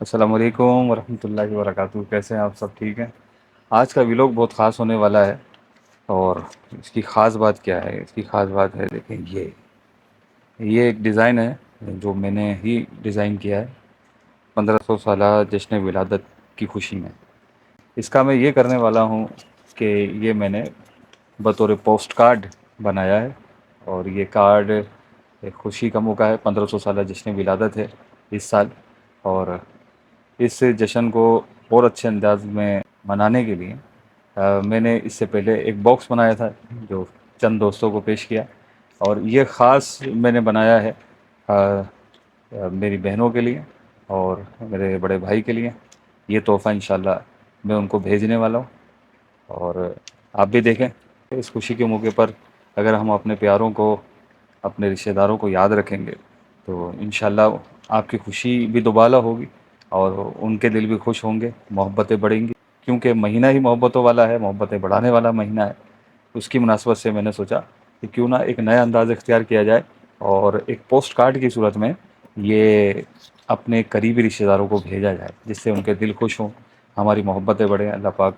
السلام علیکم ورحمۃ اللہ وبرکاتہ، کیسے ہیں آپ؟ سب ٹھیک ہیں؟ آج کا ولاگ بہت خاص ہونے والا ہے، اور اس کی خاص بات کیا ہے؟ اس کی خاص بات ہے، دیکھیں، یہ ایک ڈیزائن ہے جو میں نے ہی ڈیزائن کیا ہے 1500 سالہ جشن ولادت کی خوشی میں۔ اس کا میں یہ کرنے والا ہوں کہ یہ میں نے بطور پوسٹ کارڈ بنایا ہے، اور یہ کارڈ ایک خوشی کا موقع ہے، 1500 سالہ جشن ولادت ہے اس سال، اور اس جشن کو اور اچھے انداز میں منانے کے لیے میں نے اس سے پہلے ایک باکس بنایا تھا جو چند دوستوں کو پیش کیا، اور یہ خاص میں نے بنایا ہے میری بہنوں کے لیے اور میرے بڑے بھائی کے لیے۔ یہ تحفہ انشاءاللہ میں ان کو بھیجنے والا ہوں، اور آپ بھی دیکھیں اس خوشی کے موقع پر اگر ہم اپنے پیاروں کو، اپنے رشتہ داروں کو یاد رکھیں گے تو انشاءاللہ آپ کی خوشی بھی دوبالا ہوگی، اور ان کے دل بھی خوش ہوں گے، محبتیں بڑھیں گی، کیونکہ مہینہ ہی محبتوں والا ہے، محبتیں بڑھانے والا مہینہ ہے۔ اس کی مناسبت سے میں نے سوچا کہ کیوں نہ ایک نیا انداز اختیار کیا جائے، اور ایک پوسٹ کارڈ کی صورت میں یہ اپنے قریبی رشتہ داروں کو بھیجا جائے، جس سے ان کے دل خوش ہوں، ہماری محبتیں بڑھیں، اللہ پاک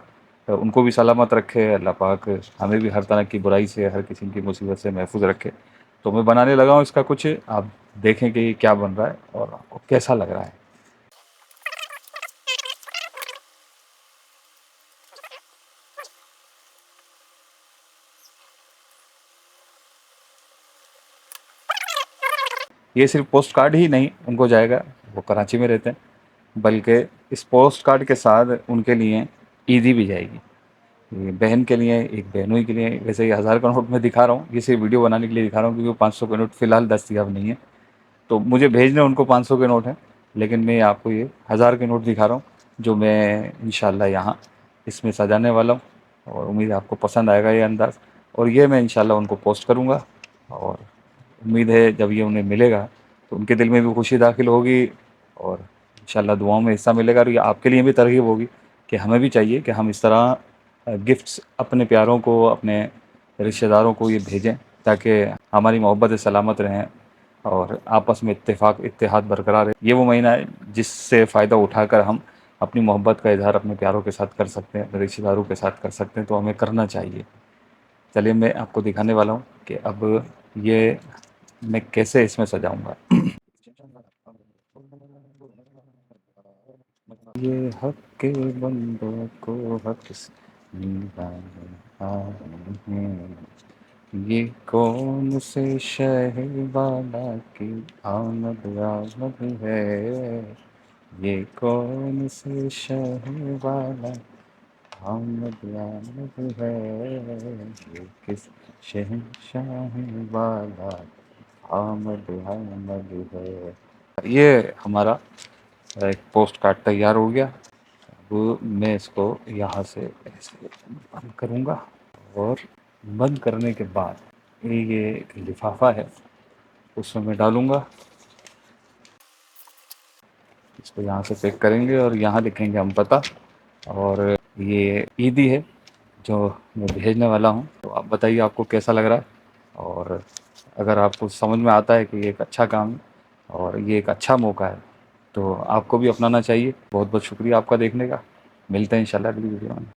ان کو بھی سلامت رکھے، اللہ پاک ہمیں بھی ہر طرح کی برائی سے، ہر قسم کی مصیبت سے محفوظ رکھے۔ تو میں بنانے لگا ہوں اس کا کچھ، آپ دیکھیں کہ یہ کیا بن رہا ہے اور آپ کو کیسا لگ رہا ہے۔ یہ صرف پوسٹ کارڈ ہی نہیں ان کو جائے گا، وہ کراچی میں رہتے ہیں، بلکہ اس پوسٹ کارڈ کے ساتھ ان کے لیے عیدی بھی جائے گی۔ یہ بہن کے لیے، ایک بہنوئی کے لیے، ویسے یہ 1000 کا نوٹ میں دکھا رہا ہوں، یہ صرف ویڈیو بنانے کے لیے دکھا رہا ہوں، کیونکہ 500 کا نوٹ فی الحال دستیاب نہیں ہے، تو مجھے بھیجنے ان کو 500 کے نوٹ ہیں، لیکن میں آپ کو یہ 1000 کے نوٹ دکھا رہا ہوں جو میں انشاءاللہ یہاں اس میں سجانے والا ہوں، اور امید ہے آپ کو پسند آئے گا یہ انداز، اور یہ میں انشاءاللہ ان کو پوسٹ کروں گا، اور امید ہے جب یہ انہیں ملے گا تو ان کے دل میں بھی خوشی داخل ہوگی، اور انشاءاللہ دعاؤں میں حصہ ملے گا، اور یہ آپ کے لیے بھی ترغیب ہوگی کہ ہمیں بھی چاہیے کہ ہم اس طرح گفٹس اپنے پیاروں کو، اپنے رشتہ داروں کو یہ بھیجیں، تاکہ ہماری محبتیں سلامت رہیں اور آپس میں اتفاق اتحاد برقرار ہے۔ یہ وہ مہینہ ہے جس سے فائدہ اٹھا کر ہم اپنی محبت کا اظہار اپنے پیاروں کے ساتھ کر سکتے ہیں، اپنے رشتہ داروں کے ساتھ کر سکتے ہیں، تو ہمیں کرنا چاہیے۔ چلیے میں آپ کو دکھانے والا ہوں کہ اب یہ میں کیسے اس میں سجاؤں گا۔ یہ حق کے بندوں کو حق سے نگاہیں ہیں، یہ کون سے شہر والا کی آمد آمد ہے، یہ کون سے شہر والا آمد آمد ہے، یہ کس شہنشاہ والا آمد آمد ہے۔ یہ ہمارا ایک پوسٹ کارڈ تیار ہو گیا۔ اب میں اس کو یہاں سے ایسے بند کروں گا، اور بند کرنے کے بعد یہ ایک لفافہ ہے، اس میں ڈالوں گا، اس کو یہاں سے پیک کریں گے، اور یہاں لکھیں گے ہم پتہ، اور یہ عیدی ہے جو میں بھیجنے والا ہوں۔ تو آپ بتائیے آپ کو کیسا لگ رہا ہے، اور اگر آپ کو سمجھ میں آتا ہے کہ یہ ایک اچھا کام ہے اور یہ ایک اچھا موقع ہے تو آپ کو بھی اپنانا چاہیے۔ بہت بہت شکریہ آپ کا دیکھنے کا، ملتے ہیں انشاءاللہ اگلی ویڈیو میں۔